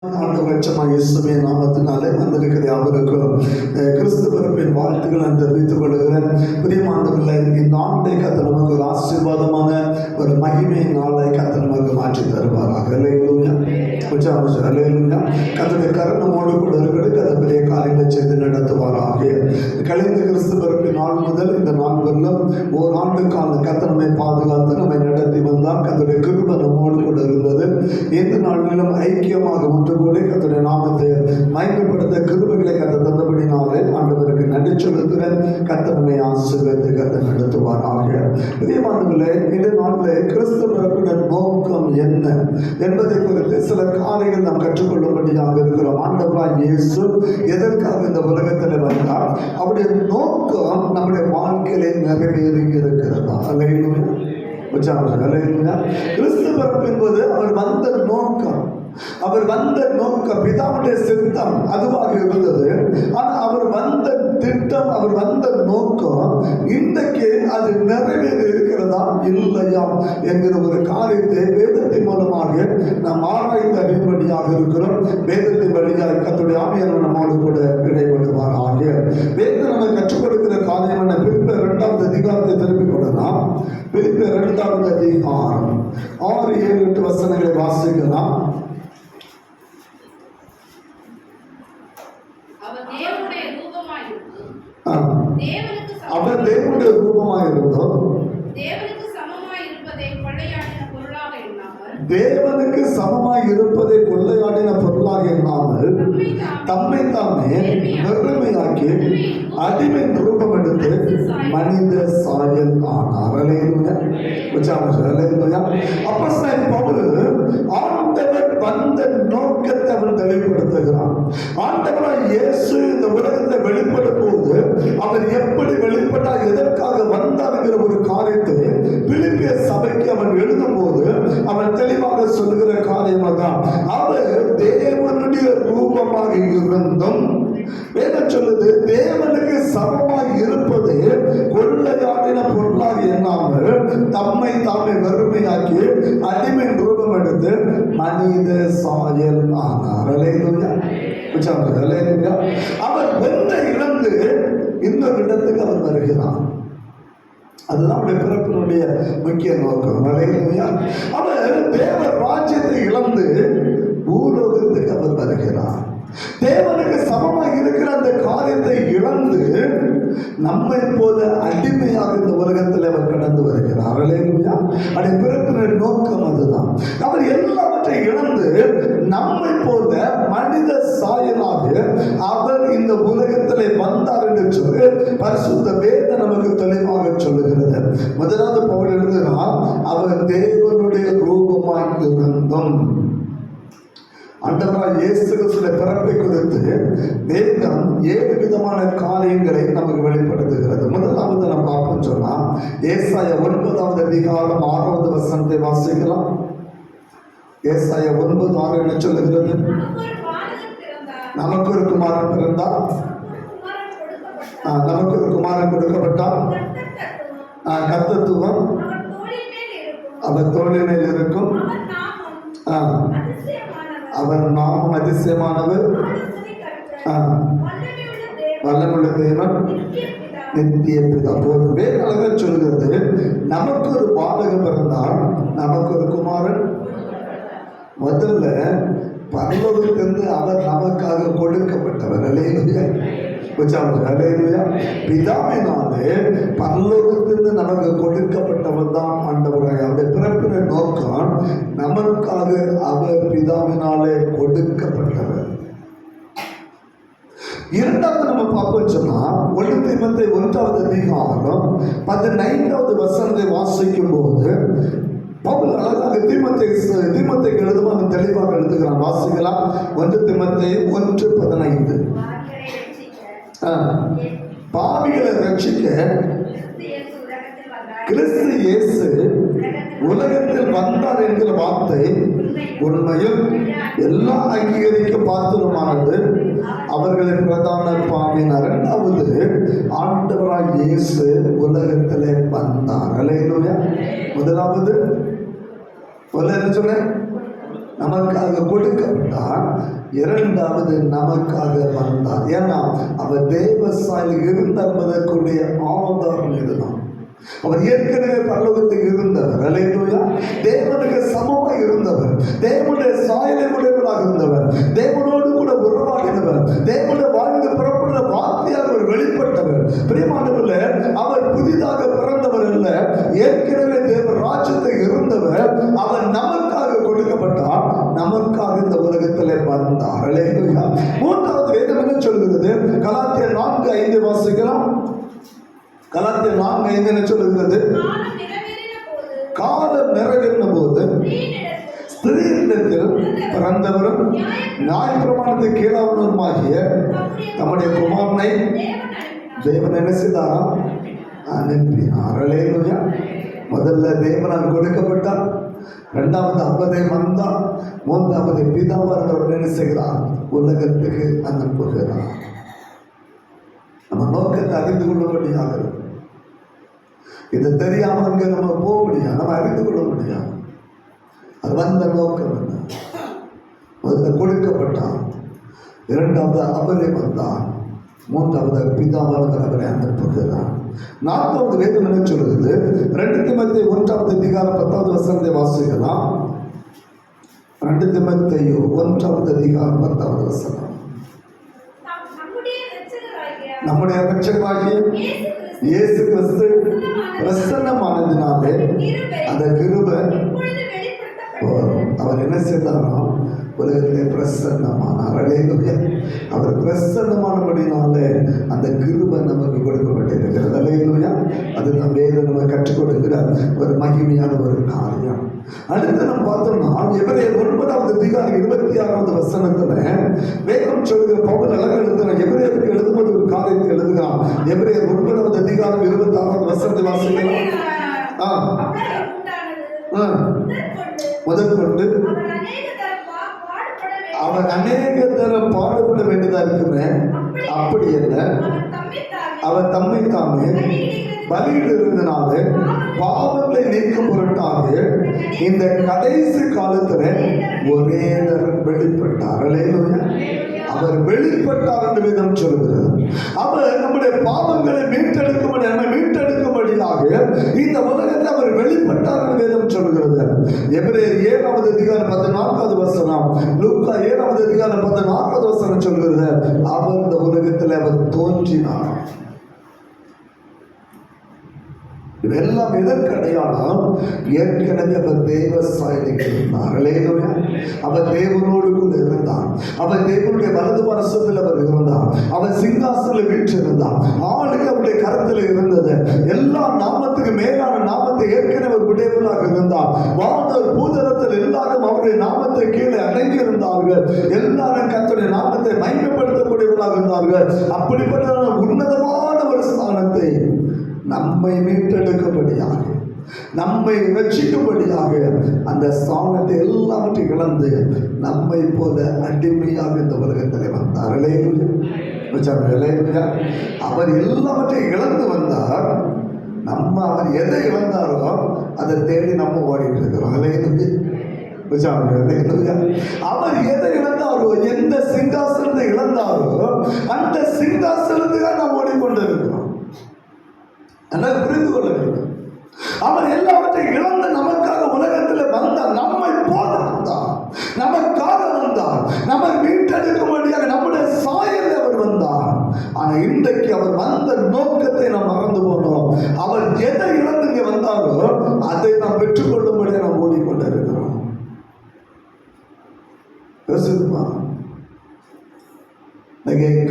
இயேசுவின் நாமத்தினாலே வந்திருக்கிற அவருக்கும் கிறிஸ்து பிறப்பின் வாழ்த்துக்களை தெரிவித்துக் கொள்கிறேன். பிரியமானவர்களே, இந்த ஆண்டை கர்த்தர் நமக்கு ஒரு ஆசீர்வாதமான ஒரு மகிமை நாளை கர்த்தர் நமக்கு மாற்றி தருவாராக. அல்லேலூயா. கர்த்தருடைய கருணமோடு கூட இருக்கிறது கர்த்தர் பெரிய காரியங்களை செய்து நடத்துவாராக. கழிந்த கிறிஸ்து பிறப்பின் நாள் முதல் இந்த நாள் வரலும் ஓராண்டு கால கர்த்தர் நம்மை பாதுகாத்து நம்மை நடத்தி வந்தார். கர்த்தருடைய கிருபை நம்மோடு கூட இருந்தது. எந்த நாளிலும் ஐக்கியமாக ஒன்று கூட கர்த்தருடைய நாமத்தை மகிமைப்படுத்த கிருபைகளை கர்த்தர் தந்தபடினாலே ஆண்டவருக்கு நன்றி செலுத்துகிறேன். கர்த்தர் நம்மை ஆசீர்வதித்து கர்த்தர் நடத்துவாராக. பிரியமானவர்களே, இந்த நாளில் கிறிஸ்து பிறப்பின் நோக்கம் என்ன என்பதை குறித்து சில காரியங்கள் நாம் கற்றுக்கொள்ளும்படியாக இருக்கிறோம். ஆண்டவராய் இயேசு எதற்காக இந்த உலகத்தில் வந்தார், அவருடைய நோக்கம் நம்முடைய வாழ்க்கையிலே நிறைவேறி இருக்கிறதா? அல்லேலூயா. கிறிஸ்து பிறப்பு என்பது அவர் வந்த நோக்கம். அவர் வந்த நோக்கம் பிதாவுடைய சித்தம் அதுவாக இருந்தது. ஆனால் அவர் வந்த திட்டம், அவர் வந்த நோக்கம் இன்றைக்கு அது நிறைவேறி இருக்கிறதா இல்லையா என்கிற ஒரு காரியத்தை வேதத்தின் மூலமாக நாம் ஆராய்ந்து அறியும்படியாக இருக்கிறோம். வேதத்தின் வழியாக கர்த்தருடைய ஆவியானவர் நம்மோடு கூட இடைபடுவாராக. வேதம் நம்ம கற்றுக் கொடுக்கிற காரியம் என்ன? பிலிப்பியர் 2வது அதிகாரத்தை திருப்பிக் கொள்ளலாம். பிலிப்பியர் 2வது அதிகாரம் 6, 7, 8 வசனங்களை வாசிக்கலாம். அவர் தேவனுடைய ரூபமாய் இருந்தோம். தேவனுக்கு சமமாய் இருப்பதை கொள்ளையாடின பொருளாக எண்ணாமல் தம்மை தாமே வெறுமையாக்கி அடிமை ரூபம் எடுத்து மனித சாயல் ஆனார். அப்போஸ்தலன் பவுல் ஆண்டவர் வந்த நோக்கத்தை அவர் தெளிவுபடுத்துகிறார். ஆண்டவராய் இயேசு இந்த உலகத்தை வெளிப்படும் போது அவர் எப்படி வெளிப்பட்டார், எதற்காக வந்தார் என்கிற ஒரு காரியத்தை பிலிப்பியர் சபைக்கு அவன் எழுதும் போது அவன் தெளிவாக சொல்லுகிற காரியம் தான். அவர் தேவனுடைய ரூபமாக இருந்தும், வேதம் சொல்லுது, தேவனுக்கு சமமாக இருப்பது கொள்ளையாடின பொருளாக எண்ணாமல் தம்மை தாமே வெறுமையாக்கி அடிமை ரூபம் எடுத்து மனித சாயல் ஆனார். அவர் வெந்த இழந்து இன்னொரு இடத்துக்கு அவர் வருகிறார். அதுதான் அவருடைய பிறப்பினுடைய முக்கிய நோக்கம். அவர் தேவ ராஜ்யத்தை இழந்து பூலோகத்துக்கு அவர் வருகிறார். தேவனுக்கு சமமாக இருக்கிற அந்த காரியத்தை இழந்து நம்மை போல அடிமையாக இந்த உலகத்தில் அவர் கடந்து வருகிறார். அவருடைய பிறப்பின் நோக்கம் அதுதான். அவர் எல்லாவற்றை இழந்து நம்மை போல மனித சாயலாக அவர் இந்த உலகத்தில் வந்தார் என்று சொல்லி பரிசுத்த வேதம் நமக்கு தெளிவாக சொல்லுகிறது. முதலாவது பவுல் எழுதுகிறார், அவர் தேவனுடைய ரூபமாக இருந்தும். ஆண்டவராய் இயேசு கிறிஸ்துவின் பிறப்பை குறித்து வேதம் 7 விதமான காரியங்களை நமக்கு வெளிப்படுத்துகிறது. முதலாவது நம்ம பார்ப்போம் சொன்னா ஏசாயா 9வது அதிகாரம் 6வது வசனத்தை வாசிக்கலாம். ஏசாயா 9:6 என்ன சொல்லுகிறது? நமக்கு ஒரு குமாரன் பிறந்தார், நமக்கு ஒரு குமாரன் கொடுக்கப்பட்டார், கர்த்தத்துவம் அவர் தோளின் மேல் இருக்கும், அவர் நாமம் அதிசயமானவர், வல்லமுள்ள தேவன், நித்திய பிதா. போதுவே அழகா சொல்கிறது, நமக்கு ஒரு பாலகன் பிறந்தால், நமக்கு ஒரு குமாரன். முதல்ல பரலோகத்திலிருந்து அவர் நமக்காக கொடுக்கப்பட்டவர். அல்லேலூயா. பிதாவினாலே பரலோகத்திலிருந்து நமக்கு கொடுக்கப்பட்டவர் தான் ஆண்டவராய். அவருடைய பிறப்பின் நோக்கம் நமக்காக அவர் பிதாவினாலே கொடுக்கப்பட்டவர். இரண்டாவது நம்ம பார்ப்போம் சொன்னா 1 தீமோத்தேயு 1வது அதிகாரம் 15வது வசனத்தை வாசிக்கும் போது பவுல் அழகாக தீமோத்தேயுக்கு எழுதும் தெளிவாக எழுதுகிறான். வாசிக்கலாம். 1 தீமோத்தேயு 1:15. பாவிகளை ரட்சிக்க கிறிஸ்து இயேசு உலகத்தில் வந்தார் என்கிற வார்த்தை உண்மையும் எல்லா அங்கீகரிக்க பாத்திரமானது. அவர்களை பிரதான பாவினார். இரண்டாவது, ஆண்டவராய் இயேசு உலகத்திலே வந்தார். அல்லேலூயா. முதலாவது என்ன சொன்ன? நமக்காக கொடுக்கப்பட்டார். இரண்டாவது நமக்காக வந்தார். ஏன்னா அவர் தேவ சாயலில் இருந்ததற்குரிய ஆதாரம் இதுதான். அவர் ஏற்கனவே பரலோகத்தில் இருந்தவர், அல்லேலூயா, தேவனுக்கு சமமாக இருந்தவர், தேவனுடைய சாயலை உடையவராக இருந்தவர், தேவனோடு கூட உறவாடினவர், தேவனுடைய வாழ்ந்து புறப்படுற வார்த்தையாக அவர் வெளிப்பட்டவர். பிரியமானவர்களே, அவர் புதிதாக பிறந்தவர் அல்ல, ஏற்கனவே தேவ ராஜ்யத்தில் இருந்தவர். அவர் நமக்காக கொடுக்கப்பட்டார், நமக்காக இந்த உலகத்திலே வந்தார். அல்லேலூயா. மூன்றாவது வேதம் என்ன சொல்கிறது? கலாத்தியர் 4:5 வாசிக்கலாம். கலாத்தியர் 4:5 என்ன சொல்லுகிறது? காலம் நிறைவேறின போது ஸ்திரீயிடத்தில் பிறந்தவரும் நியாயப்பிரமாணத்தை கீழானவருமாகிய நம்முடைய குமாரனை தேவன் என்ன செய்தாராம்? அனுப்பினார். அல்லேலூயா. முதல்ல தேவனால் கொடுக்கப்பட்டார், இரண்டாவது அவரே வந்தார், மூன்றாவது பிதாவானவர் என்ன செய்கிறார்? உலகத்துக்கு அனுப்புகிறார். நம்ம நோக்கத்தை அறிந்து கொள்ளபடியாக இதை தெரியாம அங்க நம்ம போக முடியாது, நம்ம அறிந்து கொள்ள முடியாது. அது வந்த நோக்கம் என்ன? முதல்ல கொடுக்கப்பட்டார், இரண்டாவது அவரே வந்தார், மூன்றாவது பிதாவானவர் அவரை அனுப்புகிறார். நான்காவது வேதம் என்ன சொல்கிறது? 2 தீமோத்தேயு 1:10 வாசிக்கலாம். 2 தீமோத்தேயு 1:10 நம்முடைய இரட்சகராகிய இயேசு கிறிஸ்து பிரசன்னமானதினாலே அந்த கிருபை அவர் என்ன செய்தாராம்? உலகத்திலே பிரசன்னமானார். அல்லேலூயா. அவர் பிரசன்னமானபடினாலே அந்த கிருபை நமக்கு கொடுக்கப்பட்டிருக்கிறது. அல்லேலூயா. அது நம் வேதம் நம்ம கற்றுக் கொடுக்கிற ஒரு மகிமையான ஒரு காரியம். அடுத்து நம்ம பார்த்தோம்னா எபிரேயர் 9:26 வேதம் சொல்கிற பவுல் அழகாக எழுதுகிறார். எபிரேயருக்கு எழுதும்போது ஒரு காரியத்தை எழுதுகிறான். எபிரேயர் 9:26 வாசிக்கலாம். முதற்கொண்டு அவன் அநேக தரம் பாடுபட வேண்டியதா இருக்குமே, அப்படி அல்ல, அவர் தம்மை தாமே பலியிடுறதுனால பாவங்களை நீக்கும் பொருட்டாக இந்த கடைசி காலத்துல ஒரே தரம் வெளிப்பட்டார். அல்லேலூயா. அவர் வெளிப்பட்டார் என்று வேதம் சொல்கிறது. அவர் நம்முடைய பாவங்களை மீட்டெடுக்கும்படியாக இந்த உலகத்தில் அவர் வெளிப்பட்டார் என்று வேதம் சொல்கிறது. எபிரேயர் 7:14 லூக்கா 7:14 சொல்கிறது. அவர் இந்த உலகத்தில் அவர் தோன்றினார். இதெல்லாம் எதற்கு அடையாளம்? ஏற்கனவே அவர் தேவ சாயலில் இருந்தார். அல்லேலூயா. அவர் தேவனோடு கூட இருந்தார். அவர் தேவனுடைய வலது பார்சத்தில் அவர் இருந்தார். அவர் சிங்காசனத்தில் வீற்றிருந்தார். ஆளுகை அவருடைய கரத்தில் இருந்தது. எல்லா நாமத்துக்கு மேலான நாமத்தை ஏற்கனவே உடையவர்களாக இருந்தார். வானோர் பூதலத்தில் எல்லாரும் அவருடைய நாமத்தை கீழே அடங்கி இருந்தார்கள். எல்லாரும் கர்த்தருடைய நாமத்தை மகிமைப்படுத்தக்கூடியவர்களாக இருந்தார்கள். அப்படிப்பட்ட உன்னதமான ஒரு ஸ்தானத்தை நம்மை மீட்டெடுக்கும்படியாக, நம்மை ரட்சிக்கும்படியாக அந்த ஸ்தானத்தை எல்லாவற்றையும் இழந்து நம்மை போல அடிமையாக இந்த உலகத்தில் வந்தார். அல்லேலூயா. அவர் எல்லாவற்றையும் இழந்து வந்தார். நம்ம அவர் எதை இழந்தாரோ அதை தேடி நம்ம ஓடிட்டு இருக்கிறோம். அல்லேலூயா. அவர் எதை இழந்தாரோ, எந்த சிங்காசனத்தை இழந்தாரோ அந்த சிங்காசனத்துக்காக நாம் ஓடிக்கொண்டு இருக்கிறோம். புரிந்து கொள்ள வேண்டும். அவர் எல்லாவற்றையும் இழந்து நமக்காக உலகத்தில் வந்தார். நம்மை போல வந்தார், நமக்காக வந்தார், நம்மை மீட்டெடுக்கும்படியாக நம்முடைய சாயலில் அவர் வந்தார். ஆனா இன்றைக்கு அவர் வந்த நோக்கத்தை நாம் மறந்து போனோம். அவர் எதை இழந்து இங்கே வந்தாரோ அதை நாம் பெற்றுக்கொள்ளும்படியாக நாம் ஓடிக்கொண்டு இருக்கிறோம்.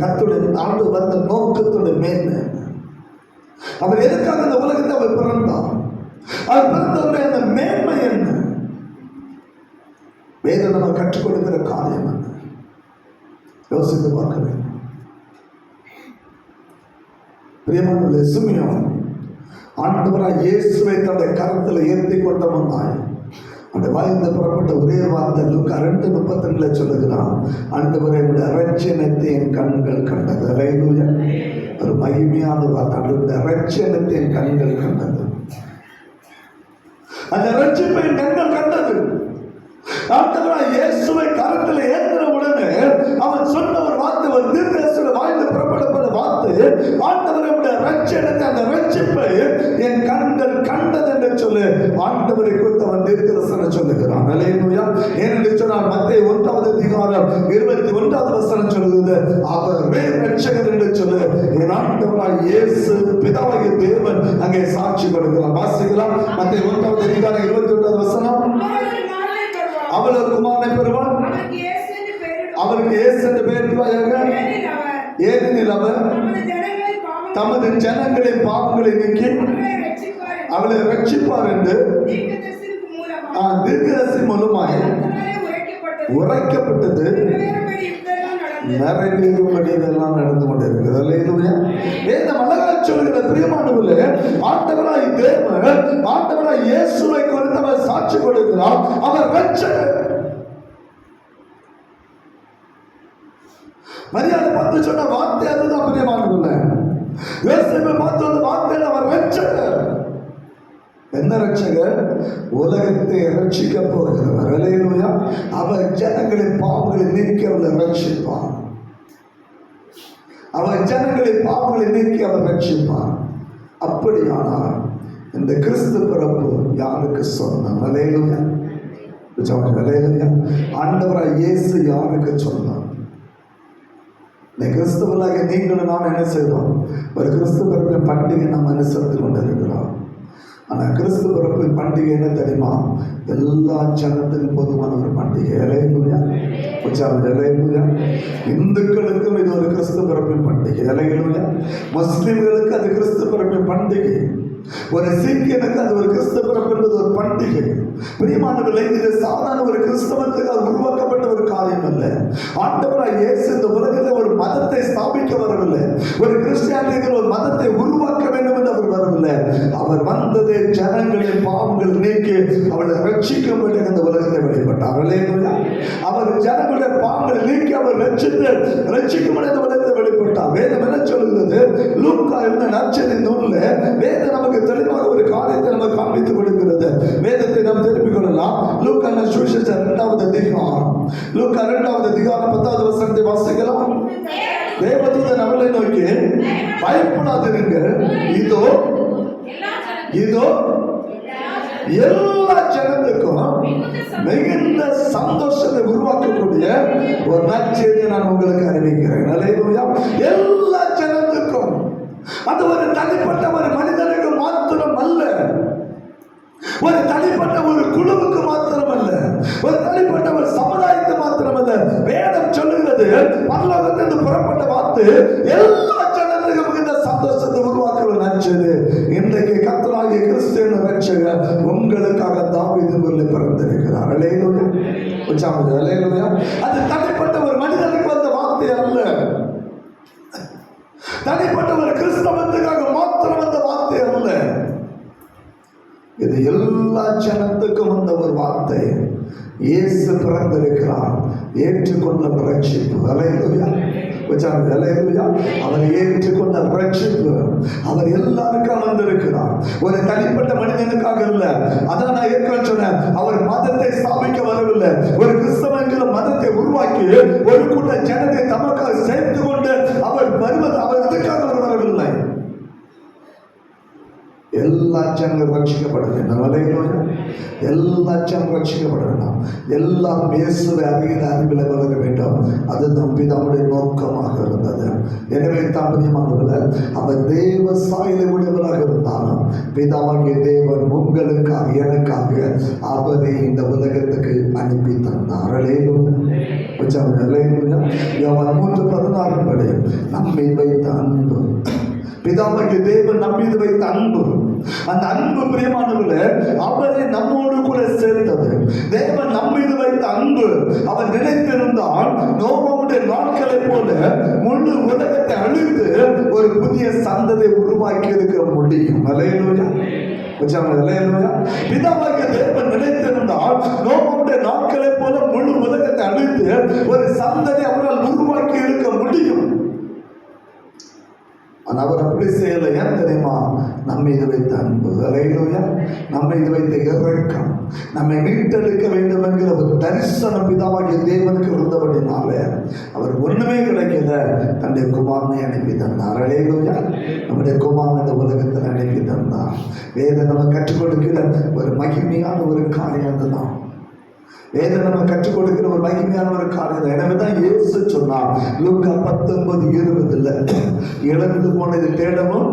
கர்த்தருடைய ஆண்டு வந்த நோக்கத்துடைய மேன்மை, அவர் எதுக்காக இந்த உலகத்தை அவர் பிறந்தார், அவர் பிறந்தவருடைய அந்த மேன்மை என்ன, வேதம் நம்ம கற்றுக் கொடுக்கிற காரியம் என்ன, யோசித்து பார்க்க வேண்டும். பிரியமான சிமியோன் ஆண்டவராய் இயேசுவை தன்னுடைய கரத்தில் ஏற்றி கொண்டவனாய் அந்த வாய்ந்த புறப்பட்ட ஒரே வார்த்தை லூக்கா 2:32 சொல்லுகிறான். ஆண்டவரை இரட்சணத்தை என் கண்கள் கண்டது. அல்லேலூயா. ஒரு மகிமையான வார்த்தை. அந்த இரட்சணத்தை என் கண்கள் கண்டது, அந்த இரட்சிப்பை என் கண்கள் கண்டது. ஆண்டவராய் இயேசுவை கரத்தில் ஏற்றின உடனே ரட்சணத்தை, அந்த ரட்சிப்பை என் கண்கள் கண்டது என்று சொல்லு ஆண்டவரை குறித்து அவன் தீர்க்கதரிசனம் சொல்லுகிறான். அல்லேலூயா. ஏனென்று சொன்னால் மத்தேயு 1வது அதிகாரம் 21வது வசனம் சொல்லுகிறது, அவரே ரட்சகர் என்று சொல்லு என் ஆண்டவராய் இயேசு பிதாவாகிய தேவன் அங்கே சாட்சி கொடுக்கிறார். வாசிக்கலாம். மத்தேயு 1வது அதிகாரம் 21வது வசனம். அவள் ஒரு குமாரனை பெறுவாள், அவருக்கு இயேசு என்று பெயரிடுவாயாக, ஏனெனில் அவர் தமது ஜனங்களின் பாவங்களை நீக்கி அவளை ரட்சிப்பார் என்று தீர்க்கதரிசி மூலமாய் உரைக்கப்பட்டது நிறைவேறும்படி இதெல்லாம் நடந்து கொண்டிருக்கிறது. அல்லேலூயா. வேதம் அழகாக சொல்லுகிற பிரியமானவர்களே, ஆண்டவராய் தேவன் ஆண்டவராய் இயேசுவை குறித்து அவர் சாட்சி கொடுக்கிறார். அவர் ரட்சகர். மரியாதை பார்த்து சொன்ன வார்த்தை அதுதான் பிரியமானவர்களே. இயேசுவை பார்த்து வந்த வார்த்தையில் அவர் ரட்சகர். என்ன ரட்சகர்? உலகத்தை ரட்சிக்க போகிறவர். அல்லேலூயா. அவர் ஜனங்களின் பாவங்களை நீக்கி அவளை ரட்சிப்பார். அவர் ஜனங்களின் பாவங்களை நீக்கி அவர் ரட்சிப்பார். அப்படியானால் இந்த கிறிஸ்து பிறப்பு யாருக்கு சொந்தம்? அல்லேலூயா. அல்லேலூயா. ஆண்டவராய் இயேசு யாருக்கு சொன்னார்? இந்த கிறிஸ்துவலாக நீங்களும் நாம் என்ன செய்தோம்? ஒரு கிறிஸ்து பிறப்பின் பண்டிகை நாம் அனுசரித்து கொண்டிருக்கிறோம். ஆனால் கிறிஸ்து பிறப்பின் பண்டிகை என்ன தெரியுமா? எல்லா ஜனத்திலும் பொதுவான ஒரு பண்டிகை. அல்லேலூயா. அல்லேலூயா. இந்துக்களுக்கும் இது ஒரு கிறிஸ்து பிறப்பின் பண்டிகை. அல்லேலூயா. முஸ்லிம்களுக்கு அது கிறிஸ்து பிறப்பின் பண்டிகை. ஒரு சீக்கியனுக்கு அது ஒரு கிறிஸ்து பிறப்பு என்பது ஒரு பண்டிகை. பிரியமானவர்களே, இது சாதாரண ஒரு கிறிஸ்தவத்துக்காக உருவாக்கப்பட்ட ஒரு காரியம் அல்ல. ஆண்டவராய் இயேசு இந்த உலகத்தில் ஒரு மதத்தை ஸ்தாபிக்க வரவில்லை. ஒரு கிறிஸ்டியானிகள் ஒரு மதத்தை உருவாக்க வேண்டும் என்று அவர் வரவில்லை. அவர் வந்ததே ஜனங்களின் பாவங்கள் நீக்கி அவளை ரட்சிக்கும்படி இந்த உலகத்தை வெளிப்பட்டார். அல்லேலூயா. அவர் ஜனங்களுடைய பாவங்களை நீக்கி அவர் ரட்சிக்கும்படி இந்த உலகத்தை வெளிப்பட்டார். வேதம் என்ன சொல்லுகிறது? லூக்கா எழுதின நற்செய்தி நூலில் வேதம் நமக்கு தெளிவாக ஒரு காரியத்தை நமக்கு காண்பித்துக் கொடுக்கிறது. வேதத்தை நாம் திருப்பிக் கொள்ளலாம். லூக்கா சுவிசேஷம் 2வது அதிகாரம், லூக்கா 2வது அதிகாரம் 10வது வசனத்தை வாசிக்கலாம். தேவதூதன் அவளை நோக்கி, பயப்படாதிருங்கள், இதோ எல்லா ஜனத்துக்கும் மிகுந்த சந்தோஷத்தை உருவாக்கக்கூடிய ஒரு நற்செய்தியை நான் உங்களுக்கு அறிவிக்கிறேன். அல்லேலூயா. எல்லா ஜனத்துக்கும். அது ஒரு தனிப்பட்ட ஒரு மனிதனுக்கு மாத்திரம் அல்ல, ஒரு தனிப்பட்ட ஒரு குழுவுக்கு மாத்திரம் அல்ல, ஒரு தனிப்பட்ட ஒரு சமுதாயத்துக்கு மாத்திரம் அல்ல. வேதம் சொல்லுகிறது, பரலோகத்திலிருந்து புறப்பட்ட வார்த்தை எல்லா ஜனங்களுக்கும் மிகுந்த சந்தோஷத்தை உருவாக்குற நற்செய்தி. இன்றைக்கு கர்த்தராகிய கிறிஸ்து ரட்சகர் உங்களுக்காக தாவீதில் பிறந்திருக்கிறார். அல்லேலூயா. அல்லேலூயா. அது தனிப்பட்ட ஒரு மனிதனுக்கு வந்த வார்த்தை அல்ல, தனிப்பட்ட ஒரு கிறிஸ்தவத்துக்காக மாத்திரம் வந்த வார்த்தை அல்ல. இது எல்லா ஜனத்துக்கும் வந்த ஒரு வார்த்தை. இயேசு பிறந்திருக்கிறார், ஏற்றுக்கொண்ட ரட்சிப்பு. அல்லேலூயா. அல்லேலூயா. அவர் ஏற்றுக்கொண்ட ரட்சிப்பு அவர் எல்லாருக்கும் வந்திருக்கிறார், ஒரு தனிப்பட்ட மனிதனுக்காக இல்ல. அதான் நான் ஏற்கனவே சொன்னேன், அவர் மதத்தை ஸ்தாபிக்க வரவில்லை. ஒரு கிறிஸ்தவங்கிற மதத்தை உருவாக்கி ஒரு கூட்ட ஜனத்தை தமக்காக சேர்த்து கொண்டு அவர் வருவது, அவர் இதுக்காக அவர் வரவில்லை. எல்லா ஜனங்களும் ரட்சிக்கப்பட வேண்டும். அல்லேலூயா. எல்லா ஜனங்களும் ரட்சிக்கப்பட வேண்டும். எல்லாம் இயேசுவை அறிகிற அறிவில் வளர வேண்டும். அது நம் பிதாவுடைய நோக்கமாக இருந்தது. எனவே தாமதியமானவர்களே, அவர் தேவ சாயலை உடையவராக இருந்தாலும் பிதாவாகிய தேவன் உங்களுக்காக எனக்காக அவரை இந்த உலகத்துக்கு அனுப்பி தந்தார். அல்லேலூயா. அல்லேலூயா. யோவான் 3:16 படி நம்மை வைத்த அன்பு, பிதாவாகிய தேவன் நம்மீது வைத்த அன்பு, அந்த அன்பு பிரியமானவர்களே அவரை நம்மோடு கூட சேர்த்தது. தேவன் நம்மீது வைத்த அன்பு அவர் நினைத்திருந்தால் நோவாவுடைய நாட்களை போல முழு உலகத்தை அழித்து ஒரு புதிய சந்ததை உருவாக்கி இருக்க முடியும். அல்லேலூயா. அல்லேலூயா. பிதாவாகிய தேவன் நினைத்திருந்தால் நோவாவுடைய நாட்களை போல முழு உலகத்தை அழித்து ஒரு சந்ததை அவரால் உருவாக்கி இருக்க முடியும். அவர் அப்படி செய்யலை. ஏன் தெரியுமா? நம்ம இது வைத்த அன்பு. அல்லேலூயா. நம்ம இது வைத்த இரக்கம், நம்மை மீட்டெடுக்க வேண்டும் என்கிற ஒரு தரிசனம் பிதாவாகிய தேவனுக்கு இருந்தபடினாலே அவர் ஒண்ணுமே கிடைக்கல, தன் தன்னுடைய குமாரனை அனுப்பி தந்தார். அல்லேலூயா. நம்முடைய குமாரன் இந்த உலகத்தில் அனுப்பி தந்தார். வேதம் நம்ம கற்றுக் கொடுக்கிற ஒரு மகிமையான ஒரு காரியம் அதுதான். வேதம் நம்ம கற்றுக் கொடுக்கிற ஒரு மகிமையான ஒரு காரியம். எனவேதான் இயேசு சொன்னார் லூக்கா 19:20 இழந்து போனது தேடவும்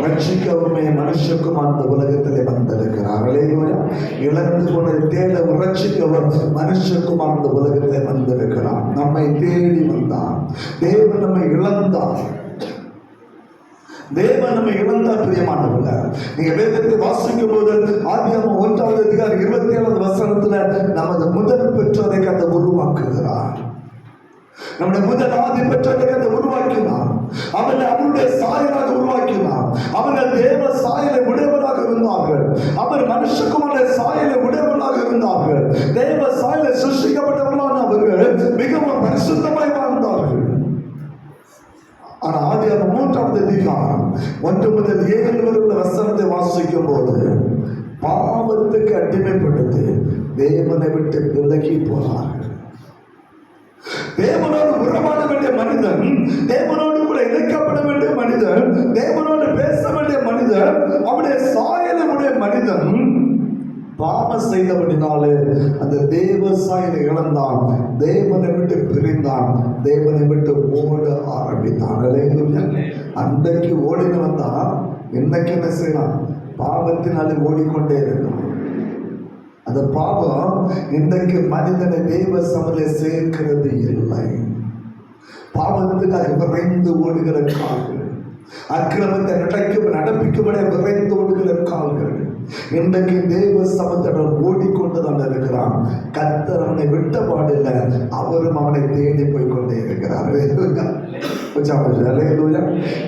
ரட்சிக்கவுமே மனுஷக்கும் அந்த உலகத்திலே வந்திருக்கிறார். அல்லேலூயா. இழந்து போனது தேடவும் ரட்சிக்கவும் மனுஷக்கும் அந்த உலகத்திலே வந்திருக்கிறார். நம்மை தேடி வந்தார். தேவன் நம்மை இழந்தார். தேவன் நம்மை இழந்தார். பிரியமானவர்களே, நீங்க வேதத்தை வாசிக்கும் போது ஆதியாகமம் 1:27 நமது முதல் பெற்றோரை கதை உருவாக்குகிறார். நம்முடைய முதல் ஆதி பெற்றோரை கதை உருவாக்கினார். அவர்கள் அவருடைய சாயலாக உருவாக்கினார். அவர்கள் தேவ சாயலை உடையவராக இருந்தார்கள். அவர் மனுஷகுமார சாயலை உடையவராக இருந்தார்கள். தேவ சாயலை சிருஷ்டிக்கப்பட்டவர்களான அவர்கள் மிகவும் பரிசுத்தமாய் வாழ்ந்தார்கள். ஆனால் ஆதியாகமம் 3:1-7 வாசிக்கும் போது பாவத்துக்கு அடிமைப்படுத்தி தேவனை விட்டு விலகி போனார்கள். தேவனோடு உறவாட வேண்டிய மனிதன், தேவனோடு கூட இணைக்கப்பட வேண்டிய மனிதன், தேவனோடு பேச வேண்டிய மனிதன், அவருடைய சாயலுடைய மனிதன் பாவம் செய்தபடினாலே அந்த தேவ சாயலை இழந்தான். தேவனை விட்டு பிரிந்தான். தேவனை விட்டு ஓட ஆரம்பித்தான். அன்றைக்கு ஓடினவன் தான் இன்னைக்கு என்ன செய்யலாம்? பாவத்தினாலே ஓடிக்கொண்டே இருக்கணும். அந்த பாவம் இன்றைக்கு மனிதனை தேவ சமலை சேர்க்கிறது இல்லை. பாவத்துக்காக விரைந்து ஓடுகிற கால்கள், அக்கிரமத்தை நடப்பிக்கும்படி விரைந்து ஓடுகிற கால்கள் இன்றைக்கு தேவ சமத்துடன் ஓடிக்கொண்டுதான் இருக்கிறான். கர்த்தர் அவனை விட்ட பாடில்லை, அவரும் அவனை தேடி போய் கொண்டே இருக்கிறார்.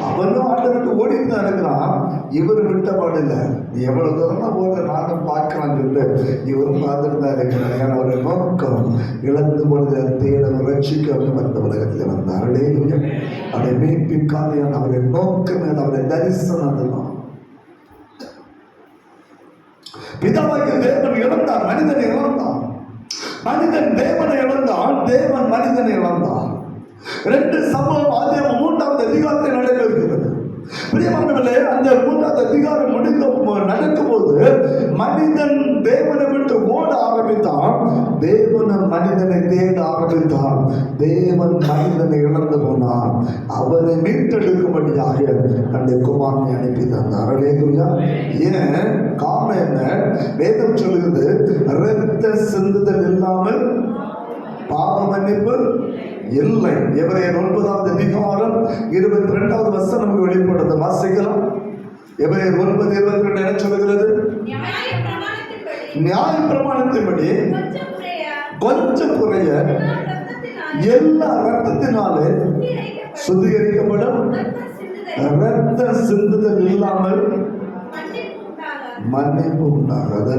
அவனும் ஆண்டவருக்கு ஓடிட்டு தான் இருக்கிறான். இவரும் விட்ட பாடில்லை. நீ எவ்வளவு தூரம் ஓட நானும் பார்க்கலான்னு சொல்லிட்டு இவரும் பார்த்துட்டு தான் இருக்கிறார். ஏன்னா ஒரு நோக்கம் இழந்து பொழுது தேட ரட்சிக்க வந்த உலகத்தில் வந்தார். அவருடைய மீட்பின் காரியம், அவருடைய நோக்கம், அவருடைய தரிசனம் அதுதான். பிதாவாகிய தேவன் இழந்தார், மனிதனை இழந்தார். மனிதன் தேவனை இழந்தான், தேவன் மனிதனை இழந்தார். 2 சம்பவம் ஆதியாகமம் 3 நடைபெறுகிறது. பிரியமானவர்களே, அந்த 3 நடக்கும் போது மனிதன் தேவனை விட்டு ஓட ஆரம்பித்தான். தேவன் மனிதனை தேட ஆரம்பித்தான். தேவன் மனிதனை இழந்து போனான். அவனை மீட்டெடுக்கும்படியாக அந்த குமாரனை அனுப்பி தந்தார். ஏன் காரணம் என்ன? வேதம் சொல்லுகிறது, இரத்த சிந்துதல் இல்லாமல் பாவ மன்னிப்பு இல்லை. எபிரேயர் 9:22 நமக்கு வெளிப்படுத்த வாசிக்கலாம். எபிரேயர் 9:22 என்ன சொல்லுகிறது? நியாய பிரமாணத்தின்படி கொஞ்சம் குறைய எல்லா ரத்தத்தினாலே சுத்திகரிக்கப்படும் இரத்த சிந்துதல் இல்லாமல் மன்னிப்பு உண்டாகாது.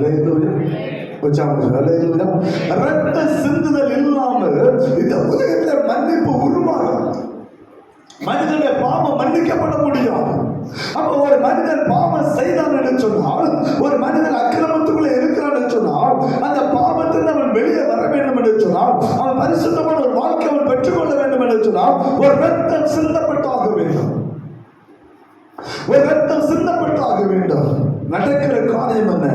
இரத்த சிந்துதல் இல்லாமல் இந்த உலகத்தில் மன்னிப்பு உருவாகாது. மனிதனுடைய பாவம் மன்னிக்கப்பட முடியாது. அப்ப ஒரு மனிதன் பாவம் செய்தான் என்று சொன்னால், ஒரு மனிதன் அக்கிரமத்துக்குள்ள இருக்கிறான் என்று சொன்னால், அந்த பாவத்தில் அவன் வெளியே வர வேண்டும் என்று சொன்னால், அவன் பரிசுத்தமான ஒரு வாழ்க்கை அவன் பெற்றுக்கொள்ள வேண்டும் என்று சொன்னால், ஒரு ரத்தம் சிந்தப்பட்டாக வேண்டும். ஒரு ரத்தம் சிந்தப்பட்டாக வேண்டும். நடக்கிற காரியம் என்ன?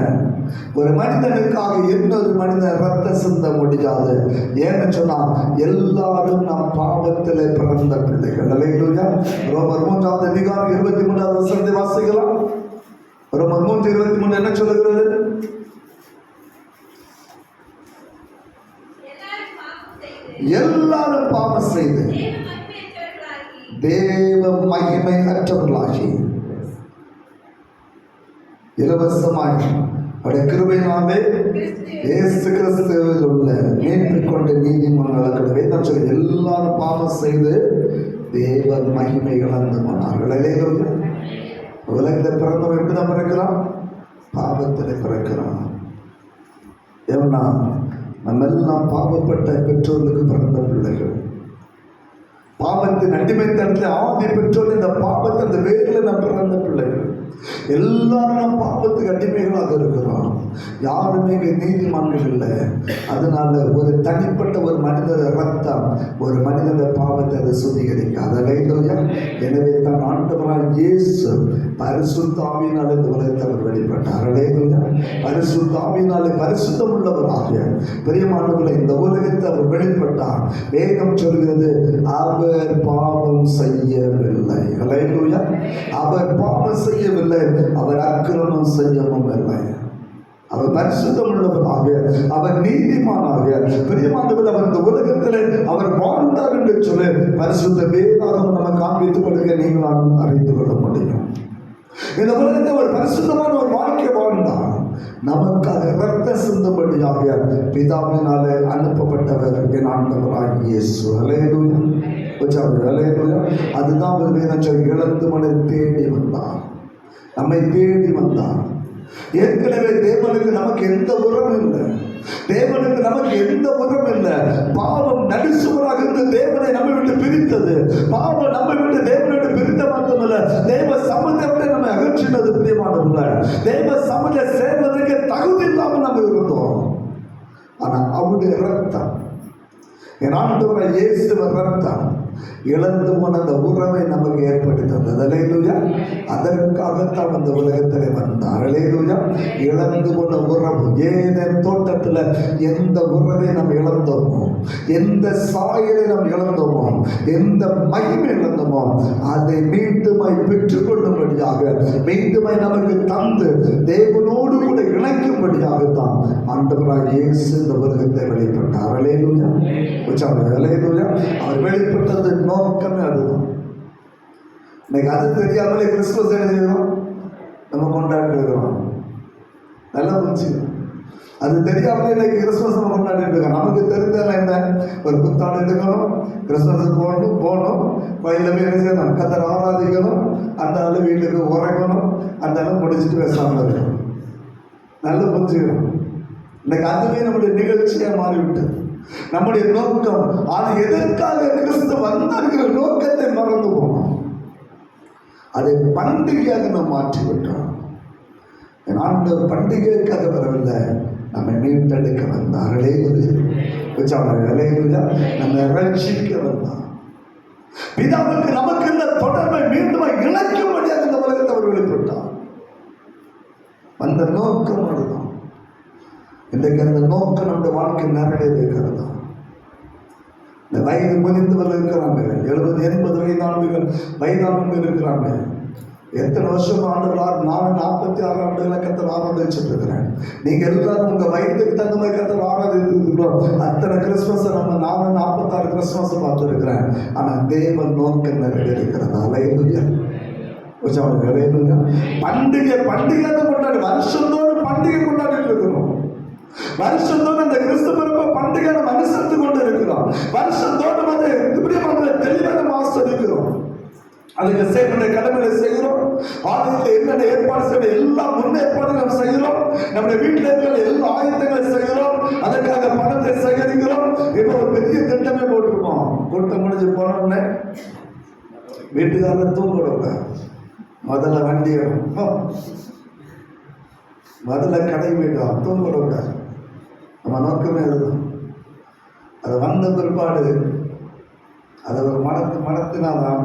ஒரு மனிதனுக்காக இன்னொரு மனிதன் ரத்த சிந்த முடியாது. ஏன்னு சொன்னா எல்லாரும் நாம் பாவத்திலே பிறந்த பிள்ளைகள். அல்லேலூயா. ரோமர் 3:23 வாசிக்கலாம். ரோமர் 3:23 என்ன சொல்லுகிறது? எல்லாரும் பாவம் செய்து தேவ மகிமை அற்றவர்களாகி இலவசமாய் அவருடைய கிருபையினாலே இயேசு கிறிஸ்துவில் உள்ள மீட்பு கொண்ட நீதிமன்றங்கள் வேதம் சொல்லி எல்லாரும் பாவம் செய்து தேவ மகிமை இழந்து போனார்கள். உலகத்தில் பிறந்தவன் எப்படிதான் பிறக்கிறான்? பாவத்தில் பிறக்கிறான். நம்ம எல்லாம் பாவப்பட்ட பெற்றோர்களுக்கு பிறந்த பிள்ளைகள். பாவத்தின் அடிமைத்தனத்தில் ஆதி பெற்றோர் இந்த பாவத்தை அந்த வேரில் நாம் பிறந்த பிள்ளைகள் எல்லாரும் நாம் பாவத்துக்கு அடிமைகளாக இருக்கிறோம். யாருமே இங்கே நீதிமான்கள் இல்லை. அதனால ஒரு தனிப்பட்ட ஒரு மனிதர் ரத்தம் ஒரு மனிதனுடைய பாவத்தை அதை சுத்திகரிக்காது. அல்லேலூயா. எனவே தான் ஆண்டவராய் இயேசு பரிசுத்த ஆவியினாலே இந்த உலகத்தை அவர் வெளிப்பட்டார். அல்லேலூயா. பரிசுத்த ஆவியினாலே பரிசுத்தம் உள்ளவராக பிரியமானவர்களே இந்த உலகத்தை அவர் வெளிப்பட்டார். வேதம் சொல்கிறது அவர் பாவம் செய்யவில்லை. அல்லேலூயா. அவர் பாவம் செய்யவில்லை, அவர் அக்கிரமம் செய்யவும் இல்லை. அவர் பரிசுத்தம் உள்ளவராக, அவர் நீதிமானாக பிரியமானவர் அவர் இந்த உலகத்தில் அவர் வாழ்ந்தார் என்று சொல்லி பரிசுத்த வேதாகம் நம்ம காண்பித்துக் கொடுக்க நீங்களாம் அறிந்து கொள்ள முடியும். இந்த உலகத்தை ஒரு பரிசுத்தமான ஒரு வாழ்க்கை வாழ்ந்தார். நமக்காக இரத்த சிந்தும்படியாக பிதாவினாலே அனுப்பப்பட்டவர் என் ஆண்டவராய் இயேசு. அல்லேலூயா. அல்லேலூயா. அதுதான் ஒரு வேதம் சொல்லி இழந்து மனை தேடி வந்தார், நம்மை தேடி வந்தார். ஏற்கனவே தேவனுக்கு நமக்கு எந்த உறவும் இல்லை. தேவனுக்கு நமக்கு எந்த உறவும் இல்லை. பாவம் நடிசுவராக இருந்து தேவனை நம்ம விட்டு பிரித்தது. பாவம் நம்ம விட்டு தேவனை விட்டு பிரித்த மட்டுமல்ல, தேவ சமூகத்தை நம்ம அகற்றினது. பிரியமானவர்கள், தேவ சமூகம் சேர்வதற்கு தகுதி இல்லாமல் நம்ம இருந்தோம். ஆனா அவருடைய ரத்தம், என் ஆண்டவராய் இயேசுவின் ரத்தம் இழந்து போன அந்த உறவை நமக்கு ஏற்படுத்தி தந்தது. அல்லேலூயா. அதற்காகத்தான் அந்த உலகத்தில் வந்தார். அல்லேலூயா. இழந்து போன உறவு, ஏதேன் தோட்டத்தில் எந்த உறவை நாம் இழந்தோமோ, எந்த சாயலை நாம் இழந்தோமோ, எந்த மகிமை இழந்தோமோ, அதை மீண்டுமாய் பெற்றுக்கொள்ளும்படியாக, மீண்டுமாய் நமக்கு தந்து தேவனோடு கூட இணைக்கும்படியாகத்தான் ஆண்டவராய் இயேசு இந்த உலகத்தை வெளிப்பட்டார். அல்லேலூயா. அல்லேலூயா. அவர் வெளிப்பட்டது நோக்கமே அதுதான். இன்னைக்கு அது தெரியாமலே கிறிஸ்துமஸ் எழுதிக்கிறோம், நம்ம கொண்டாடி இருக்கிறோம். நல்லா புரிஞ்சு, அது தெரியாமலே இன்னைக்கு கிறிஸ்துமஸ் நம்ம கொண்டாடிட்டு இருக்கோம். நமக்கு தெரிஞ்சல என்ன, ஒரு புத்தாண்டு எடுக்கணும், கிறிஸ்துமஸ் போகணும், கோயிலில் போய் என்ன செய்யணும், கத்தரை ஆராதிக்கணும், அந்த ஆள் வீட்டுக்கு உறங்கணும், அந்த ஆள் முடிச்சுட்டு பேசாமல் இருக்கணும். நல்லா புரிஞ்சுக்கணும். இன்னைக்கு அதுவே நம்முடைய நிகழ்ச்சியாக மாறிவிட்டது. நம்முடைய நோக்கம் அது எதற்காக கிறிஸ்து வந்தார்கிற நோக்கத்தை மறந்து போனோம். அதை பண்டிகையாக நாம் மாற்றிவிட்டோம். ஆண்டவர் பண்டிகைக்காக வரவில்லை, நம்மை மீட்டெடுக்க வந்தார். நம்ம ரட்சிக்க வந்தார். பிதாவுக்கு நமக்கு இந்த தொடர்பை மீண்டும் இணைக்கும்படியாக இந்த உலகத்தை அவர் வெளிப்பட்டார். அந்த நோக்கம் அதுதான். இன்றைக்கு அந்த நோக்கம் நம்முடைய வாழ்க்கை நிறைவேறுகிறதா? இந்த வயது முதிர்ந்தவர்கள் இருக்கிறாங்க, 70-80 வயதானவர்கள் இருக்கிறாங்க. எத்தனை வருஷம் ஆண்டுகளாக? நான் 46 ஆண்டுகளை கத்தர் ஆராதிச்சுட்டு இருக்கிறேன். நீங்க எல்லாரும் உங்க வயதுக்கு தகுந்த மாதிரி கத்தர் ஆராதிக்கிறோம். அத்தனை கிறிஸ்துமஸ் நம்ம 46 கிறிஸ்துமஸ் பார்த்துருக்கிறேன். ஆனா தேவன் நோக்கம் நிறைவேறுகிறதா? அல்லேலூயா. பண்டிகை கொண்டாடி வருஷத்தோடு பண்டிகை கொண்டாடிட்டு இருக்கிறோம். வருஷத்தோடு அந்த கிறிஸ்து பிறப்ப பண்டிகை நம்ம அனுசரித்து கொண்டு இருக்கிறோம். வருஷத்தோடு வந்து இப்படியே தெளிவாக ஆஸ்வதிக்கிறோம். அதுக்கு செய்ய கடமைகளை செய்கிறோம். ஆலயத்தில் என்னென்ன ஏற்பாடு செய்ய எல்லா முன்னேற்பாடுகளும் நம்ம செய்கிறோம். நம்முடைய வீட்டில் இருக்கிற எல்லா ஆயுதங்களை செய்கிறோம். அதற்காக பணத்தை சேகரிக்கிறோம். இப்போ ஒரு பெரிய திட்டமே போட்டிருக்கோம். கூட்டம் முடிஞ்சு போனோம்னே வீட்டுக்காரர் தூங்கிடுவாங்க. முதல்ல வண்டி முதல்ல கடை போயிட்டோம், தூங்கிடக்கூடாது. நம்ம நோக்கமே அதுதான். அது வந்த பிற்பாடு அதை ஒரு மனத்தினால்தான்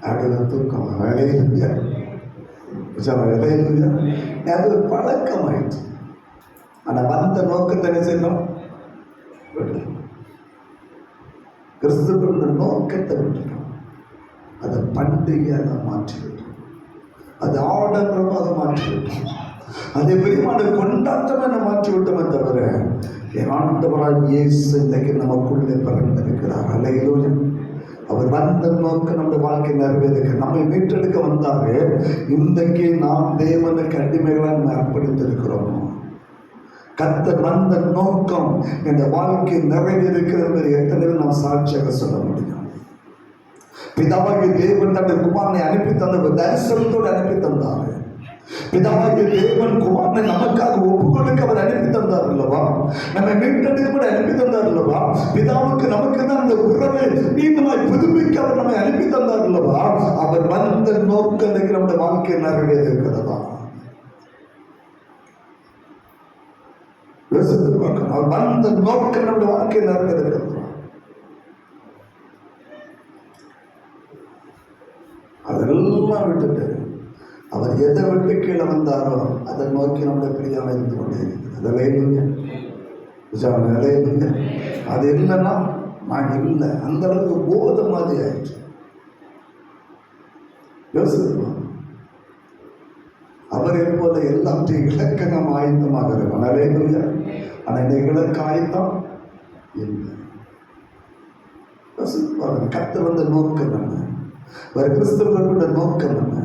அப்படியே தூக்கம் வேலையில்லையா, அது ஒரு பழக்கம் ஆயிடுச்சு. ஆனால் வந்த நோக்கத்தை என்ன செய்யணும்? கிறிஸ்துவின் நோக்கத்தை விட்டுட்டோம். அதை பண்டிகையாக மாற்றிவிட்டோம். அது ஆடம்பரமாக மாற்றிவிட்டோம். அதை பெரியமான கொண்டாட்டமாக மாற்றி விட்டோமே தவிர என் ஆண்டவராய் இயேசு இன்றைக்கு நமக்குள்ளே பிறந்திருக்கிறார். அல்லேலூயா. அவர் வந்த நோக்கம் நம்முடைய வாழ்க்கை நிறைவேறுக, நம்மை மீட்டெடுக்க வந்தாரு. இன்றைக்கு நாம் தேவனுக்கு அடிமைகளாக நம்ம அர்ப்பணித்திருக்கிறோம். கர்த்தர் வந்த நோக்கம் இந்த வாழ்க்கை நிறைவேறுகிறது. எத்தனை நாம் சாட்சியாக சொல்ல முடியும்? பிதாவாகிய தேவன் தன்னுடைய குமாரனை அனுப்பி தந்த தரிசனத்தோடு அனுப்பி தந்தாரு. பிதாவாகிய தேவன் குமாரனை நமக்காக ஒப்பு கொடுக்க அவர் அனுப்பி தந்தார் அல்லவா? நம்மை மீட்டெடுக்க அனுப்பி தந்தார் அல்லவா? பிதாவுக்கு நமக்கு தான் அந்த உறவை மீண்டுமாய் புதுப்பிக்க அவர் நம்மை அனுப்பி தந்தார் அல்லவா? அவர் வந்த நோக்கம் நம்முடைய வாழ்க்கை நிறைவேற இருக்கிறதா? அவர் வந்த நோக்கம் நம்முடைய வாழ்க்கை நிறைவேற இருக்கிறதா? அதெல்லாம் விட்டுட்டு அவர் எதை விட்டு கீழே வந்தாரோ அதை நோக்கி நம்முடைய பிரியாமல் இருந்து கொண்டே இருக்கிறது. அது இல்லைன்னா நான் இல்லை, அந்த அளவுக்கு போத மாதிரி ஆயிடுச்சு. யோசிக்கலாம். அவர் எப்போது எல்லாத்தையும் இலக்க நாம் ஆயத்தமாக இருக்கோம். அலையிலுயா. ஆனால் இந்த இலக்கு ஆயத்தம் இல்லை. கர்த்தர் வந்த நோக்கம் என்ன? அவர் கிறிஸ்தவர்களுடைய நோக்கம் என்ன?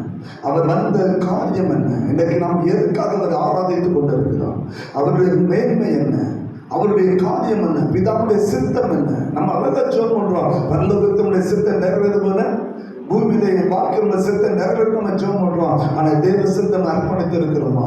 அவர் வந்த காரியம் என்ன? இன்றைக்கு நாம் எதுக்காக அவர் ஆராதித்துக் கொண்டிருக்கிறோம்? அவருடைய மேன்மை என்ன? அவருடைய காரியம் என்ன? பிதாவுடைய சித்தம் என்ன? நம்ம அழகா ஜெபம் பண்றோம். பரலோகத்தினுடைய சித்தம் நிறைவேறது போல பூமியிலே வாழ்க்கையுள்ள சித்தம் நிறைவேற்ற நம்ம ஜெபம் பண்றோம். ஆனால் தேவ சித்தம் அர்ப்பணித்து இருக்கிறோமா?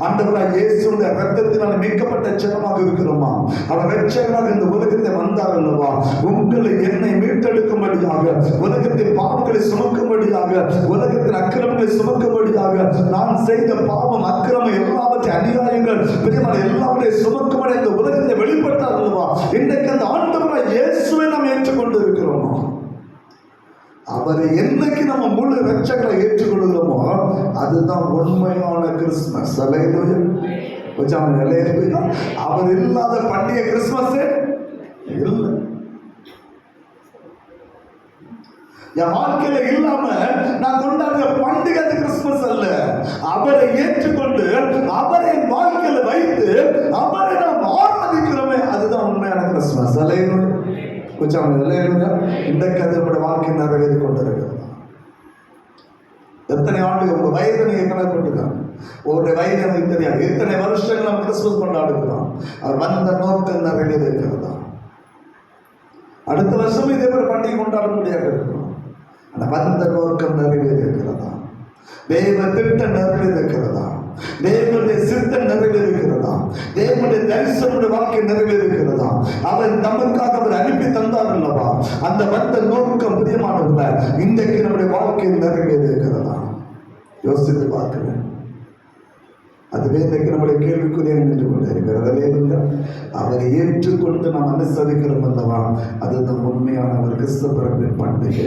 ஆண்டவராய் இயேசுவின் ரத்தத்தினால் மீட்கப்பட்ட ஜனமாக இருக்கிறோமா? அவர் ரட்சகராக இந்த உலகத்தை வந்தார் அல்லவா? உங்களை என்னை மீட்டெடுக்கும்படியாக, உலகத்தின் பாவங்களை சுமக்கும்படியாக, உலகத்தின் அக்கிரமங்களை சுமக்கும்படியாக, நான் செய்த பாவம் அக்கிரமம் எல்லாவற்றை அநியாயங்கள் பிரியமான எல்லாவற்றையும் சுமக்கும்படி இந்த உலகத்தை வெளிப்பட்டார் அல்லவா? இன்றைக்கு அந்த ஆண்டவராய் இயேசுவை நாம் ஏற்றுக்கொண்டு இருக்கிறோமா? அவரை என்னைக்கு நம்ம முழு ரட்சகரை ஏற்றுக்கொள்கிறோமோ அதுதான் உண்மையான கிறிஸ்துமஸ். அவர் இல்லாத பண்டிகை கிறிஸ்துமஸே இல்லை. என் வாழ்க்கையில இல்லாம நான் கொண்டாடுற பண்டிகை கிறிஸ்துமஸ் அல்ல. அவரை ஏற்றுக்கொண்டு அவரை வாழ்க்கையில வைத்து அவரை நாம் ஆராதிக்கிறோமே அதுதான் உண்மையான கிறிஸ்துமஸ். இன்றைக்கு அது நம்முடைய வாழ்க்கை நிறைவேறி கொண்டிருக்கிறது. எத்தனை ஆண்டுகள் உங்க வயதை நீங்க கணக்கு போட்டுக்காங்க. ஒரு வயது எனக்கு தெரியாது. எத்தனை வருஷங்கள் நம்ம கிறிஸ்துமஸ் கொண்டாடுகிறோம். அவர் வந்த நோக்கம் நிறைவேறி இருக்கிறதா? அடுத்த வருஷம் இதே ஒரு பண்டிகை கொண்டாட முடியாது இருக்கிறோம். ஆனா வந்த நோக்கம் நிறைவேறி இருக்கிறதா? தேவ திட்டம் நிறைவேறி இருக்கிறதா? தேவனுடைய சித்தம் நிறைவேறுகிறதா? தேவனுடைய தரிசனமுடைய வாழ்க்கை நிறைவேறுகிறதா? அவர் நமக்காக அவர் அனுப்பி தந்தார் அல்லவா? அந்த வந்த நோக்கம் பிரியமானவர்கள இன்றைக்கு நம்முடைய வாழ்க்கை நிறைவேறுகிறதா? யோசித்து பார்க்கிறேன். அதுவே இன்றைக்கு நம்முடைய கேள்விக்குரிய நின்று கொண்டு இருக்கிறது. அவரை ஏற்றுக்கொண்டு நாம் அனுசரிக்கிறோம் அல்லவா? அதுதான் உண்மையான அவர் கிறிஸ்து பிறப்பின் பண்டிகை.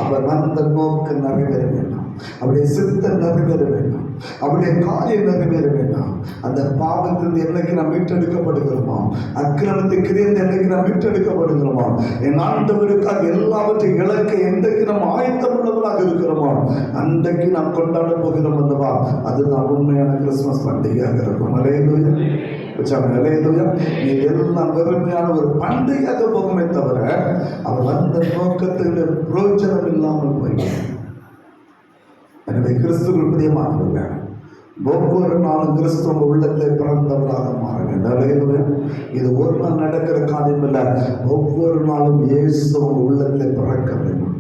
அவர் வந்த நோக்கம் நிறைவேற வேண்டும். அவருடைய சித்தம் நிறைவேற வேண்டும். அவருடைய காரியம் நிறைவேற வேண்டும். அந்த பாவத்திலிருந்து என்னைக்கு நாம் மீட்டெடுக்கப்படுகிறோமோ, அக்கிரமத்தை கிரியந்து என்னைக்கு நாம் மீட்டெடுக்கப்படுகிறோமோ, என் ஆண்டவருக்காக எல்லாவற்றையும் இழக்க என்றைக்கு நாம் ஆயத்தம் உள்ளவர்களாக இருக்கிறோமோ அன்றைக்கு நாம் கொண்டாட போகிறோம் அல்லவா? அதுதான் உண்மையான கிறிஸ்துமஸ் பண்டிகையாக இருக்கும். நீ எல்லாம் வெறுமையான ஒரு பண்டிகையாக போகுமே தவிர அவர் வந்த நோக்கத்துக்கு பிரயோஜனம் இல்லாமல் போய்விடும். எனவே கிறிஸ்துவுக்கு பிரியமானவர்கள் ஒவ்வொரு நாளும் கிறிஸ்துவ உள்ளத்தை பிறந்தவராக மாற வேண்டும். இது ஒரு நாள் நடக்கிற காரியம் இல்லை. ஒவ்வொரு நாளும் இயேசு உள்ளத்தை பிறக்க வேண்டும்.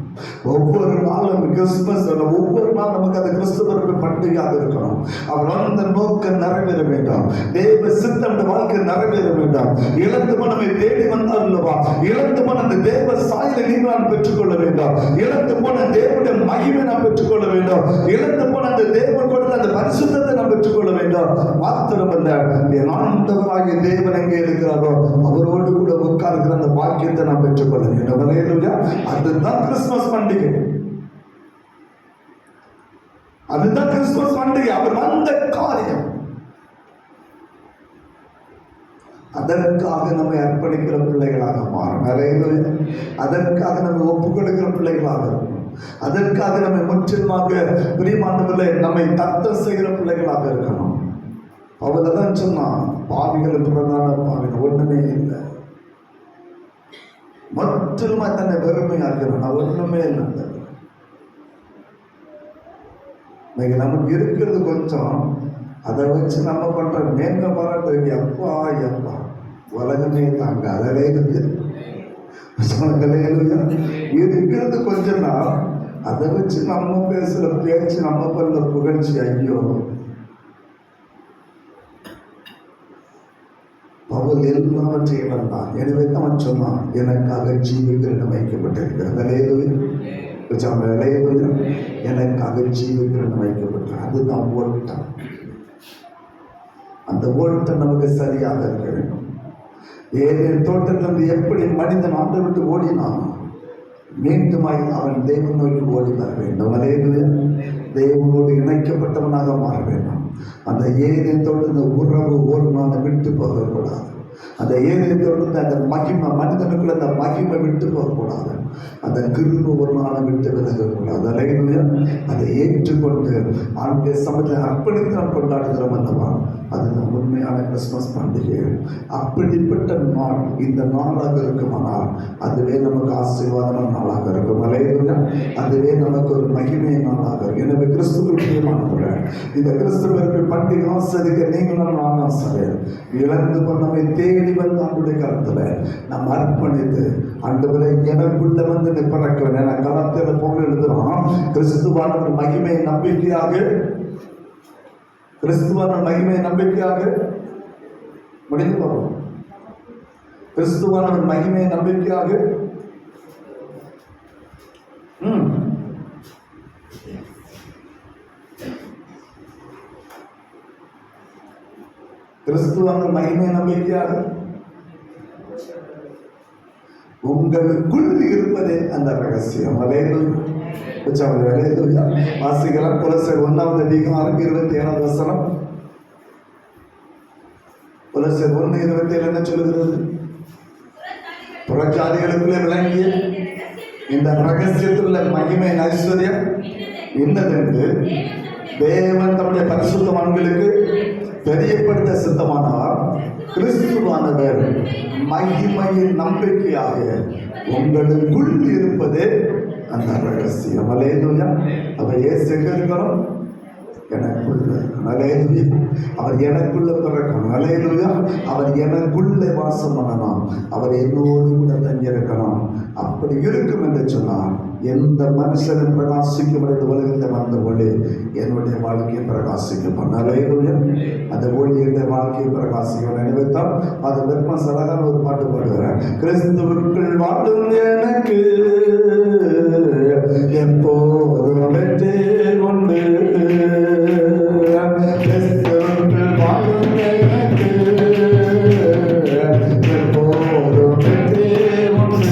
ஒவ்வொரு நாளும் கிறிஸ்துமஸ், ஒவ்வொரு நாள் நமக்கு அந்த கிறிஸ்துவ பண்டிகையாக இருக்கணும். அவர் வந்த நோக்கம் நிறைவேற வேண்டாம். தேவ சித்தம் வாழ்க்கை நிறைவேற வேண்டாம். இழந்து நம்மை தேடி வந்தார் அல்லவா? இழந்து போன அந்த தேவ சாயலை நீங்கள் நாம் பெற்றுக்கொள்ள வேண்டாம். இழந்து போன தேவனுடைய மகிமை நாம் பெற்றுக்கொள்ள வேண்டாம். இழந்து போன அந்த தேவன் கொடுத்த அந்த பரிசுத்தத்தை நாம் பெற்றுக்கொள்ள வேண்டாம். மாத்திரமல்ல, என் ஆண்டவராகிய தேவன் எங்கே இருக்கிறாரோ அவரோடு கூட உட்கார்கிற அந்த பாக்கியத்தை நாம் பெற்றுக்கொள்ள வேண்டும். அதுதான் கிறிஸ்துமஸ் பண்டிகை. அதுதான் கிறிஸ்துமஸ் பண்டிகை. அவர் வந்த காரியம். அதற்காக நம்மை அர்ப்பணிக்கிற பிள்ளைகளாக மாறும். அதற்காக நம்ம ஒப்புக் கொடுக்கிற பிள்ளைகளாக இருக்கும். அதற்காக நம்மை முற்றிலுமாக பிரியமானவர்களே நம்மை தத்தம் செய்கிற பிள்ளைகளாக இருக்கணும். அவர்தான் சொன்னான், பாவிகள் பிரதான பாவிகள் ஒண்ணுமே இல்லை, முற்றிலுமா தன்னை வெறுமையாக்கிறோம். ஒண்ணுமே இல்லை. நமக்கு இருக்கிறது கொஞ்சம், அதை வச்சு நம்ம பண்ற மேன்மை பாராட்டு எப்பா எப்பா உலகமே தாங்க. இருக்கிறது கொஞ்சம் தான், அதை வச்சு நம்ம பேசுற பேச்சு, நம்ம பண்ண புகழ்ச்சி, ஐயோ. பவுல் எல்லாவற்றையும் இழந்தான். எனவே தான் சொன்னான், எனக்காக ஜீவிக்கிறன்னு வைக்கப்பட்டிருக்கிறது. எனக்காக ஜீவிக்கிறன்னு வைக்கப்பட்ட. அதுதான் ஓட்டம். அந்த ஓட்டம் நமக்கு சரியாக இருக்க வேண்டும். ஏதேன் தோட்டத்திலிருந்து எப்படி மனிதன் ஆண்டை விட்டு ஓடினான், மீண்டுமாய் அவன் தேவன் நோக்கி ஓடி வர வேண்டும். தேவனோடு இணைக்கப்பட்டவனாக மாற வேண்டும். அந்த ஏதேன் தோட்டத்தின் உறவு ஒரு நாள் விட்டு போகக்கூடாது. அந்த ஏதேன் தோட்டத்தை அந்த மகிமை, மனிதனுக்குள்ள அந்த மகிமை விட்டு போகக்கூடாது. அந்த கிருபை ஒரு நாளை விட்டு விலகக்கூடாது. அதை ஏற்றுக்கொண்டு ஆண்டுடைய சமயத்தில் அர்ப்பணித்து நாம் கொண்டாடுகிறோம் அல்லவா, அதுதான் உண்மையான கிறிஸ்துமஸ் பண்டிகை. அப்படிப்பட்ட நாள் இந்த நாளாக இருக்குமானால் அதுவே நமக்கு ஆசீர்வாதமான நாளாக இருக்கும். அதுவே நமக்கு ஒரு மகிமை நாளாக இருக்கும். எனவே கிறிஸ்துவுக்கு பிரியமானவர்களே, இந்த கிறிஸ்துவ பண்டிகை ஆசரிக்க நீங்களும் நான் ஆசிரியர் இழந்து நம்மை தேடி வந்து ஆண்டுடைய கருத்துல நாம் அர்ப்பணித்து, ஆண்டவரை எனக்குள்ள வந்து பிறக்க என கலத்தில போல எழுதுறோம். கிறிஸ்துவான மகிமை நம்பிக்கையாக, கிறிஸ்துவான மகிமை நம்பிக்கையாக முடிந்து வரும். கிறிஸ்துவான மகிமை நம்பிக்கையாக கிறிஸ்துவான மகிமை நம்பிக்கையாக உங்களுக்குள் இருப்பதே அந்த ரகசியம். வாசிக்கலாம். கொலோசியர் 1:27. கொலோசியர் 1:27 என்ன சொல்லுகிறது? புறஜாதிகளுக்குள்ளே விளங்கிய இந்த ரகசியத்துள்ள மகிமை ஐஸ்வர்யம் என்னதென்று தேவன் தம்முடைய பரிசுத்தவான்களுக்கு தெரியப்படுத்த சித்தமானார். கிறிஸ்துவானவர் மகிமையின் நம்பிக்கையாக உங்களுக்குள் இருப்பது அந்த ரகசியம். அப்ப ஏசு எங்க இருக்கணும்? எனக்குள்ள. அவர் எனக்குள்ள பிறக்கணும். அவர் எனக்குள்ள வாசம் பண்ணணும். அவர் என்னோடு கூட தங்கியிருக்கணும். அப்படி இருக்கும் என்று சொன்னார், எந்த மனுஷனும் பிரகாசிக்கும் உலகத்தை வந்த ஒளி என்னுடைய வாழ்க்கையை பிரகாசிக்கும். அந்த ஒளி என்ற வாழ்க்கையை பிரகாசிக்கும் நினைவுத்தான் அது வெப்பம் சலகான ஒரு பாட்டு பாடுகிறேன். கிறிஸ்துவுக்குள் வாழும் எனக்கு எப்போதும் வெற்றி கொண்டு, கிறிஸ்துவுக்குள் வாழும் எனக்கு எப்போதும் வெற்றி கொண்டு,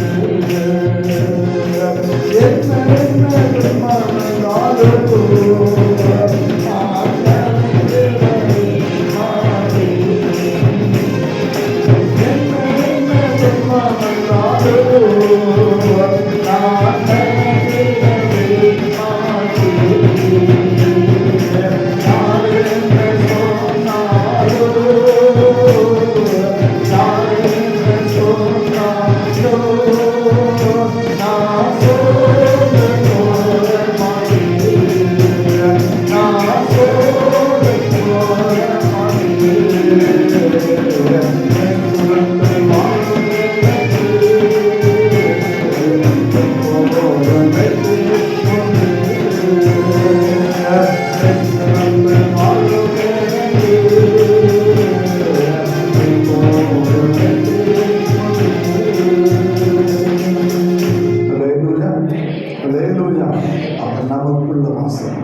நமக்குள்ள வாசம்.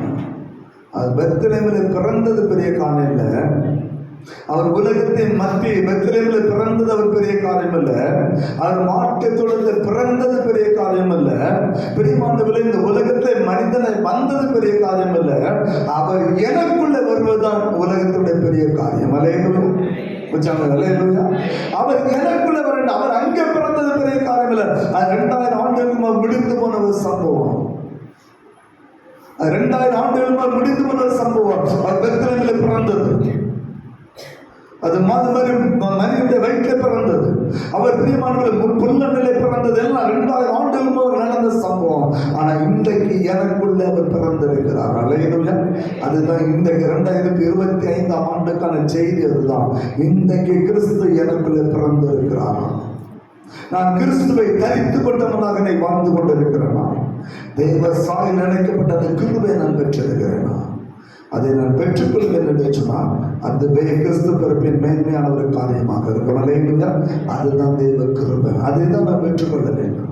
அது பெத்லகேமில் பிறந்தது பெரிய காரியம் இல்லை. அவர் உலகத்தின் மத்திய பெத்லகேமில் பிறந்தது அவர் பெரிய காரியம் அல்ல. அவர் மாட்டுத்தொழுத்தில் பிறந்தது பெரிய காரியம் அல்ல. பிரியமானவர்களே, இந்த உலகத்தில் மனிதனை வந்தது பெரிய காரியம் அல்ல. அவர் எனக்குள்ள வருவதுதான் உலகத்துடைய பெரிய காரியம். அவர் எனக்குள்ள வர, அவர் அங்கே பிறந்தது பெரிய காரியம் இல்லை. அது 2000 ஆண்டுகளுக்கு முடிந்து போன ஒரு சம்பவம். 2000 ஆண்டுகள் முடிந்து போன சம்பவம். அவர் பெத்லகேமில் பிறந்தது. அது மரியாதை வயிற்றில் பிறந்தது. அவர் பிரியமானவர்கள் புல்லனிலே பிறந்தது. எல்லாம் 2000 ஆண்டுகள் நடந்த சம்பவம். ஆனா இன்றைக்கு எனக்குள்ள அவர் பிறந்திருக்கிறார். அல்லேலூயா. அதுதான் இன்றைக்கு 2025ஆம் ஆண்டுக்கான செய்தி. அதுதான் இன்றைக்கு கிறிஸ்து எனக்குள்ள பிறந்திருக்கிறார். நான் கிறிஸ்துவை தரித்து கொண்டவனாக வாழ்ந்து கொண்டிருக்கிறேன். தேவ சாயல் அழைக்கப்பட்ட அந்த கிருபை நான் பெற்றிருக்கிறேனா, அதை நான் பெற்றுக்கொள்வேன் என்று சொன்னால் அந்த கிறிஸ்து பிறப்பின் மேன்மையான ஒரு காரியமாக இருக்கும். அல்லேலூயா. அதுதான் தேவ கிருபை. அதை தான் நான் பெற்றுக்கொள்ள வேண்டும்.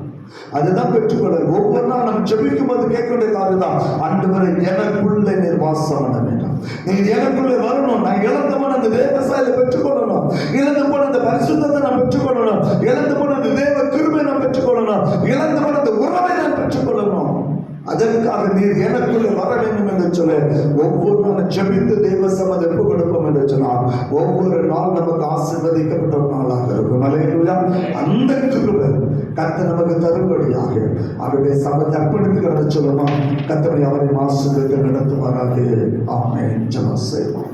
அதுதான் பெற்றுக்கொள்ள ஒவ்வொரு நாள் நம்ம ஜெபிக்கும் போது கேட்க வேண்டிய காரியம் தான், ஆண்டவரே எனக்குள்ளே நீர் வாசம் பண்ண வேண்டும், நீங்க எனக்குள்ளே வரணும். நான் இழந்து போன அந்த தேவ சாயலை பெற்றுக்கொள்ளணும், இழந்து போன அந்த பரிசுத்தத்தை நான் பெற்றுக்கொள்ளணும், இழந்து போன அந்த தேவ கிருபை நான் பெற்றுக்கொள்ளணும், இழந்து போன அந்த உறவை நான் பெற்றுக்கொள்ளணும். அதற்காக நீர் எனக்குள்ளே வர வேண்டும் என்று சொல்ல ஒவ்வொரு நாளும் ஜெபித்து தேவ சமூகத்தை எப்ப கொடுப்போம் என்று சொன்னால் ஒவ்வொரு நாள் நமக்கு ஆசீர்வதிக்கப்பட்ட ஒரு நாளாக இருக்கும். அல்லேலூயா. அந்த கிருபை கர்த்தர் நமக்கு தரும்படியாக அவருடைய சபத்தை அர்ப்பணித்து கடந்து சொல்லுமா, கர்த்தரை அவரை ஆசீர்வதித்து நடத்துவாராக. ஆமென். ஜெபம் செய்வோம்.